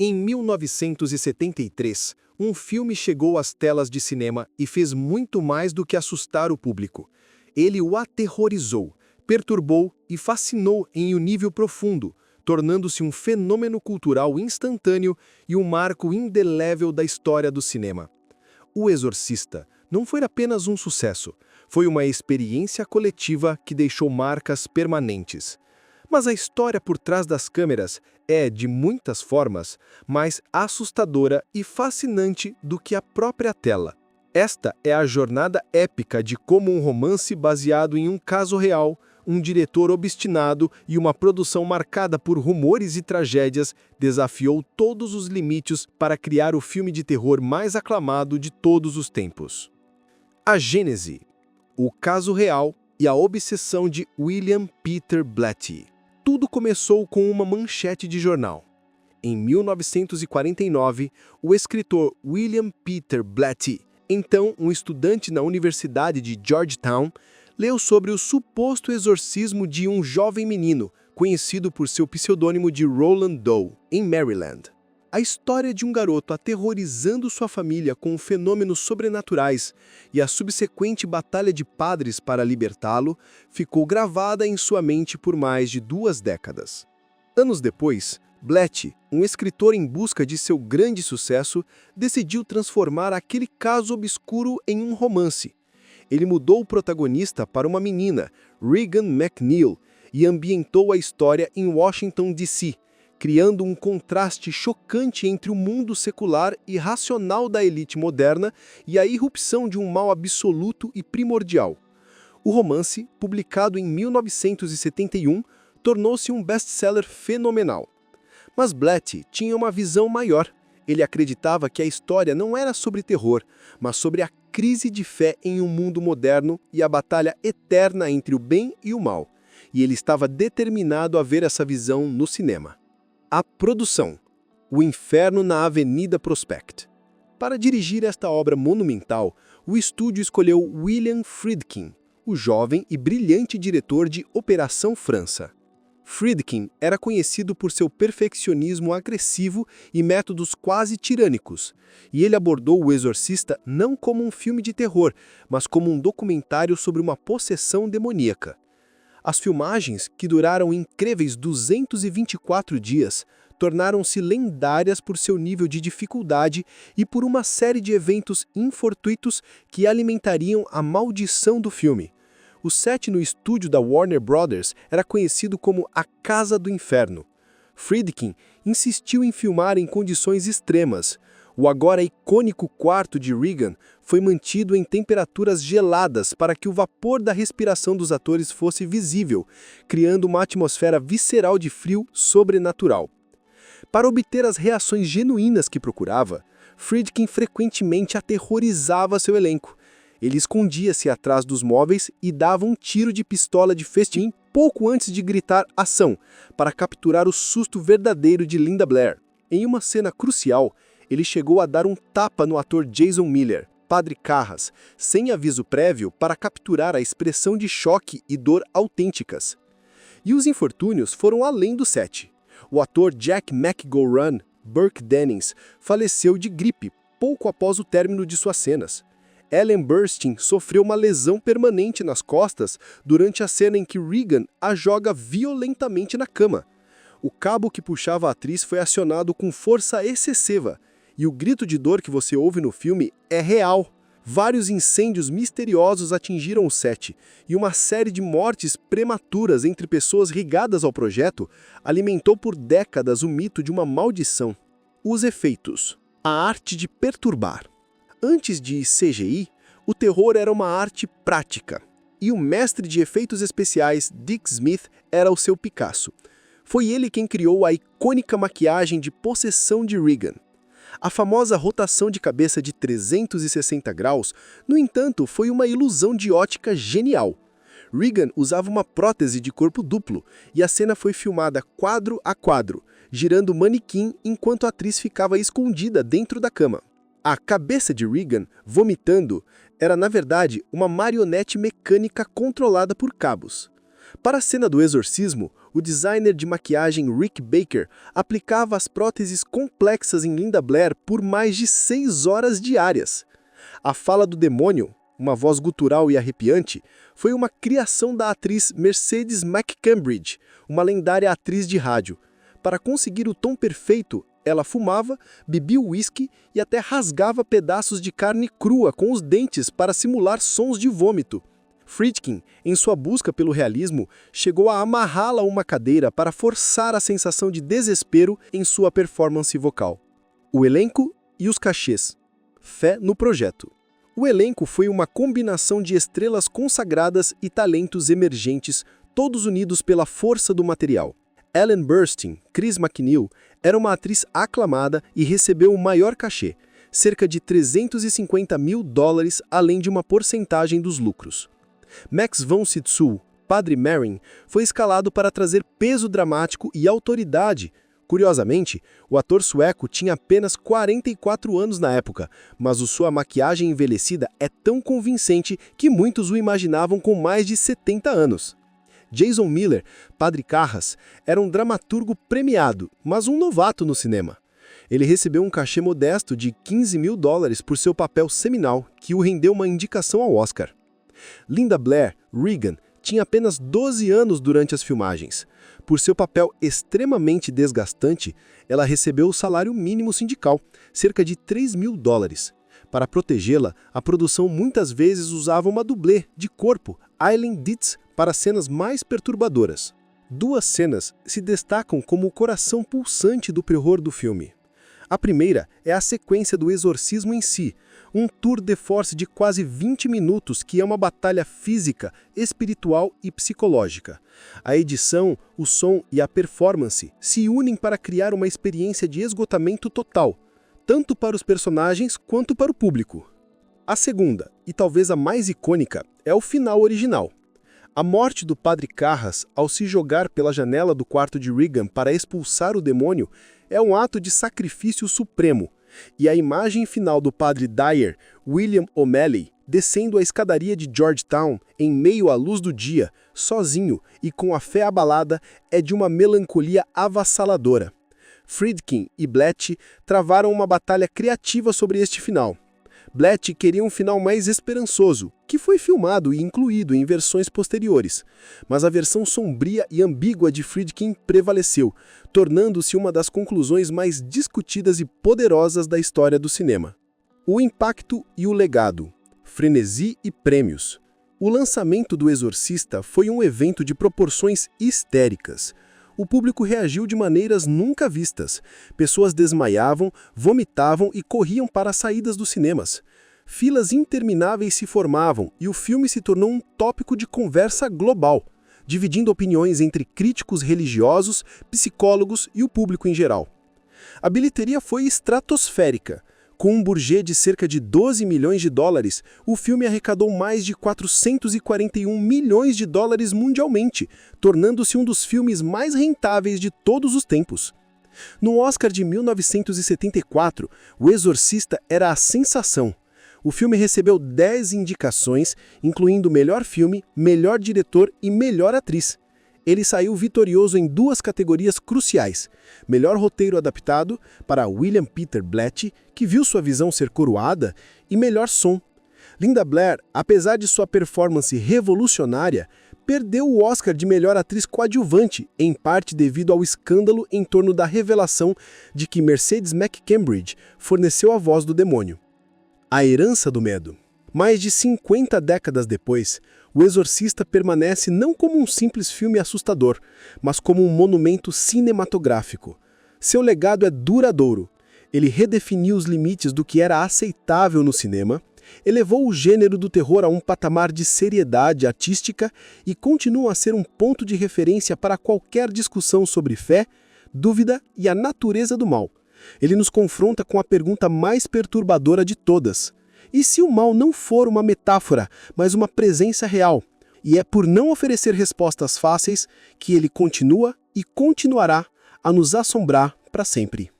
Em 1973, um filme chegou às telas de cinema e fez muito mais do que assustar o público. Ele o aterrorizou, perturbou e fascinou em um nível profundo, tornando-se um fenômeno cultural instantâneo e um marco indelével da história do cinema. O Exorcista não foi apenas um sucesso, foi uma experiência coletiva que deixou marcas permanentes. Mas a história por trás das câmeras é, de muitas formas, mais assustadora e fascinante do que a própria tela. Esta é a jornada épica de como um romance baseado em um caso real, um diretor obstinado e uma produção marcada por rumores e tragédias desafiou todos os limites para criar o filme de terror mais aclamado de todos os tempos. A Gênese, o caso real e a obsessão de William Peter Blatty. Tudo começou com uma manchete de jornal. Em 1949, o escritor William Peter Blatty, então um estudante na Universidade de Georgetown, leu sobre o suposto exorcismo de um jovem menino, conhecido por seu pseudônimo de Roland Doe, em Maryland. A história de um garoto aterrorizando sua família com fenômenos sobrenaturais e a subsequente batalha de padres para libertá-lo ficou gravada em sua mente por mais de 2 décadas. Anos depois, Blatty, um escritor em busca de seu grande sucesso, decidiu transformar aquele caso obscuro em um romance. Ele mudou o protagonista para uma menina, Regan McNeil, e ambientou a história em Washington, D.C., criando um contraste chocante entre o mundo secular e racional da elite moderna e a irrupção de um mal absoluto e primordial. O romance, publicado em 1971, tornou-se um best-seller fenomenal. Mas Blatty tinha uma visão maior. Ele acreditava que a história não era sobre terror, mas sobre a crise de fé em um mundo moderno e a batalha eterna entre o bem e o mal. E ele estava determinado a ver essa visão no cinema. A produção: O Inferno na Avenida Prospect. Para dirigir esta obra monumental, o estúdio escolheu William Friedkin, o jovem e brilhante diretor de Operação França. Friedkin era conhecido por seu perfeccionismo agressivo e métodos quase tirânicos, e ele abordou O Exorcista não como um filme de terror, mas como um documentário sobre uma possessão demoníaca. As filmagens, que duraram incríveis 224 dias, tornaram-se lendárias por seu nível de dificuldade e por uma série de eventos infortuitos que alimentariam a maldição do filme. O set no estúdio da Warner Brothers era conhecido como a Casa do Inferno. Friedkin insistiu em filmar em condições extremas. O agora icônico quarto de Regan foi mantido em temperaturas geladas para que o vapor da respiração dos atores fosse visível, criando uma atmosfera visceral de frio sobrenatural. Para obter as reações genuínas que procurava, Friedkin frequentemente aterrorizava seu elenco. Ele escondia-se atrás dos móveis e dava um tiro de pistola de festim pouco antes de gritar ação, para capturar o susto verdadeiro de Linda Blair. Em uma cena crucial, ele chegou a dar um tapa no ator Jason Miller, Padre Carras, sem aviso prévio para capturar a expressão de choque e dor autênticas. E os infortúnios foram além do set. O ator Jack McGowan, Burke Dennings, faleceu de gripe pouco após o término de suas cenas. Ellen Burstyn sofreu uma lesão permanente nas costas durante a cena em que Regan a joga violentamente na cama. O cabo que puxava a atriz foi acionado com força excessiva, e o grito de dor que você ouve no filme é real. Vários incêndios misteriosos atingiram o set, e uma série de mortes prematuras entre pessoas ligadas ao projeto alimentou por décadas o mito de uma maldição. Os efeitos. A arte de perturbar. Antes de CGI, o terror era uma arte prática, e o mestre de efeitos especiais, Dick Smith, era o seu Picasso. Foi ele quem criou a icônica maquiagem de possessão de Regan. A famosa rotação de cabeça de 360 graus, no entanto, foi uma ilusão de ótica genial. Regan usava uma prótese de corpo duplo, e a cena foi filmada quadro a quadro, girando o manequim enquanto a atriz ficava escondida dentro da cama. A cabeça de Regan, vomitando, era na verdade uma marionete mecânica controlada por cabos. Para a cena do exorcismo, o designer de maquiagem Rick Baker aplicava as próteses complexas em Linda Blair por mais de 6 horas diárias. A fala do demônio, uma voz gutural e arrepiante, foi uma criação da atriz Mercedes McCambridge, uma lendária atriz de rádio. Para conseguir o tom perfeito, ela fumava, bebia uísque e até rasgava pedaços de carne crua com os dentes para simular sons de vômito. Friedkin, em sua busca pelo realismo, chegou a amarrá-la a uma cadeira para forçar a sensação de desespero em sua performance vocal. O elenco e os cachês. Fé no projeto. O elenco foi uma combinação de estrelas consagradas e talentos emergentes, todos unidos pela força do material. Ellen Burstyn, Chris MacNeil, era uma atriz aclamada e recebeu o maior cachê, cerca de $350 mil, além de uma porcentagem dos lucros. Max von Sydow, Padre Merrin, foi escalado para trazer peso dramático e autoridade. Curiosamente, o ator sueco tinha apenas 44 anos na época, mas sua maquiagem envelhecida é tão convincente que muitos o imaginavam com mais de 70 anos. Jason Miller, Padre Carras, era um dramaturgo premiado, mas um novato no cinema. Ele recebeu um cachê modesto de $15 mil por seu papel seminal, que o rendeu uma indicação ao Oscar. Linda Blair, Regan, tinha apenas 12 anos durante as filmagens. Por seu papel extremamente desgastante, ela recebeu o salário mínimo sindical, cerca de $3 mil. Para protegê-la, a produção muitas vezes usava uma dublê de corpo, Eileen Dietz, para cenas mais perturbadoras. Duas cenas se destacam como o coração pulsante do terror do filme. A primeira é a sequência do exorcismo em si, um tour de force de quase 20 minutos que é uma batalha física, espiritual e psicológica. A edição, o som e a performance se unem para criar uma experiência de esgotamento total, tanto para os personagens quanto para o público. A segunda, e talvez a mais icônica, é o final original. A morte do Padre Carras ao se jogar pela janela do quarto de Regan para expulsar o demônio é um ato de sacrifício supremo, e a imagem final do Padre Dyer, William O'Malley, descendo a escadaria de Georgetown em meio à luz do dia, sozinho e com a fé abalada, é de uma melancolia avassaladora. Friedkin e Blatty travaram uma batalha criativa sobre este final. Blatty queria um final mais esperançoso, que foi filmado e incluído em versões posteriores, mas a versão sombria e ambígua de Friedkin prevaleceu, tornando-se uma das conclusões mais discutidas e poderosas da história do cinema. O impacto e o legado. Frenesi e prêmios. O lançamento do Exorcista foi um evento de proporções histéricas. O público reagiu de maneiras nunca vistas. Pessoas desmaiavam, vomitavam e corriam para as saídas dos cinemas. Filas intermináveis se formavam e o filme se tornou um tópico de conversa global, dividindo opiniões entre críticos religiosos, psicólogos e o público em geral. A bilheteria foi estratosférica. Com um budget de cerca de $12 milhões, o filme arrecadou mais de $441 milhões mundialmente, tornando-se um dos filmes mais rentáveis de todos os tempos. No Oscar de 1974, O Exorcista era a sensação. O filme recebeu 10 indicações, incluindo Melhor Filme, Melhor Diretor e Melhor Atriz. Ele saiu vitorioso em duas categorias cruciais: Melhor Roteiro Adaptado, para William Peter Blatty, que viu sua visão ser coroada, e Melhor Som. Linda Blair, apesar de sua performance revolucionária, perdeu o Oscar de Melhor Atriz Coadjuvante, em parte devido ao escândalo em torno da revelação de que Mercedes McCambridge forneceu a voz do demônio. A Herança do Medo. Mais de 50 décadas depois, O Exorcista permanece não como um simples filme assustador, mas como um monumento cinematográfico. Seu legado é duradouro. Ele redefiniu os limites do que era aceitável no cinema, elevou o gênero do terror a um patamar de seriedade artística e continua a ser um ponto de referência para qualquer discussão sobre fé, dúvida e a natureza do mal. Ele nos confronta com a pergunta mais perturbadora de todas: e se o mal não for uma metáfora, mas uma presença real? E é por não oferecer respostas fáceis que ele continua e continuará a nos assombrar para sempre.